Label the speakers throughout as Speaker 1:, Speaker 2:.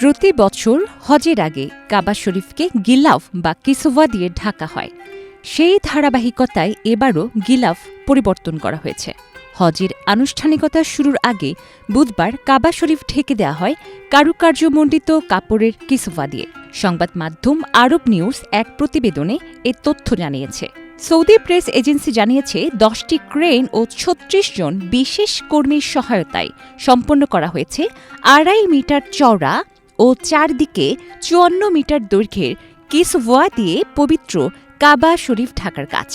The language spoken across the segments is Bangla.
Speaker 1: প্রতি বছর হজের আগে কাবা শরীফকে গিলাফ বা কিসওয়া দিয়ে ঢাকা হয়। সেই ধারাবাহিকতায় এবারও গিলাফ পরিবর্তন করা হয়েছে। হজের আনুষ্ঠানিকতা শুরুর আগে বুধবার কাবা শরীফ ঢেকে দেওয়া হয় কারুকার্যমণ্ডিত কাপড়ের কিসওয়া দিয়ে। সংবাদ মাধ্যম আরব নিউজ এক প্রতিবেদনে এ তথ্য জানিয়েছে। সৌদি প্রেস এজেন্সি জানিয়েছে 10টি ক্রেন ও 36 জন বিশেষ কর্মীর সহায়তায় সম্পন্ন করা হয়েছে 2.5 মিটার চওড়া ও চারদিকে 54 মিটার দৈর্ঘ্যের কিসওয়া দিয়ে পবিত্র কাবা শরীফ ঢাকার কাজ।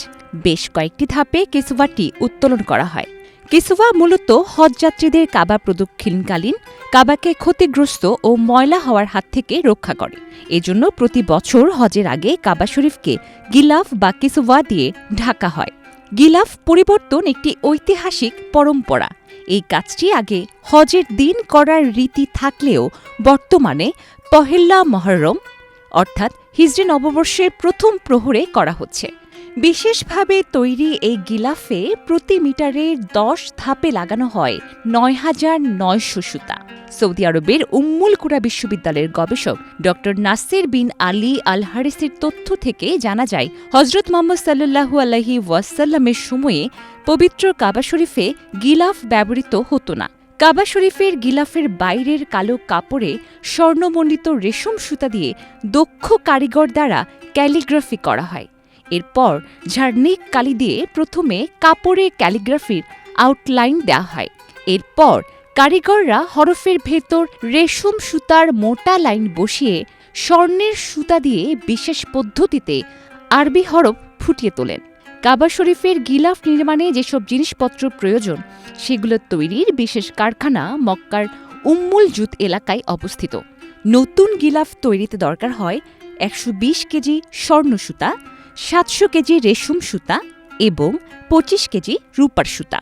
Speaker 1: বেশ কয়েকটি ধাপে কিসওয়াটি উত্তোলন করা হয়। কিসওয়া মূলত হজযাত্রীদের কাবা প্রদক্ষিণকালীন কাবাকে ক্ষতিগ্রস্ত ও ময়লা হওয়ার হাত থেকে রক্ষা করে। এজন্য প্রতি বছর হজের আগে কাবা শরীফকে গিলাফ বা কিসওয়া দিয়ে ঢাকা হয়। গিলাফ পরিবর্তন একটি ঐতিহাসিক পরম্পরা। এই কাজটি আগে হজের দিন করার রীতি থাকলেও বর্তমানে পহেলা মহররম অর্থাৎ হিজরি নববর্ষের প্রথম প্রহরে করা হচ্ছে। বিশেষভাবে তৈরি এই গিলাফে প্রতি মিটারে 10 ধাপে লাগানো হয় 9,900 সুতা। সৌদি আরবের উম্মুল কুরা বিশ্ববিদ্যালয়ের গবেষক ড নাসির বিন আলী আল হারিসের তথ্য থেকে জানা যায়, হজরত মুহাম্মদ সাল্লাল্লাহু আলাইহি ওয়াসাল্লামের সময়ে পবিত্র কাবা শরীফে গিলাফ ব্যবহৃত হতো না। কাবা শরীফের গিলাফের বাইরের কালো কাপড়ে স্বর্ণমণ্ডিত রেশম সুতা দিয়ে দক্ষ কারিগর দ্বারা ক্যালিগ্রাফি করা হয়। এরপর ঝার্নিক কালি দিয়ে প্রথমে কাপড়ে ক্যালিগ্রাফির আউটলাইন দেওয়া হয়। এরপর কারিগররা হরফের ভেতর রেশম সুতার মোটা লাইন বসিয়ে স্বর্ণের সুতা দিয়ে বিশেষ পদ্ধতিতে আরবি হরফ ফুটিয়ে তোলেন। কাবা শরীফের গিলাফ নির্মাণে যেসব জিনিসপত্র প্রয়োজন সেগুলো তৈরির বিশেষ কারখানা মক্কার উম্মুল জুত এলাকায় অবস্থিত। নতুন গিলাফ তৈরিতে দরকার হয় 120 কেজি স্বর্ণ সুতা, 700 কেজি রেশম সুতা এবং 25 কেজি রূপার সুতা।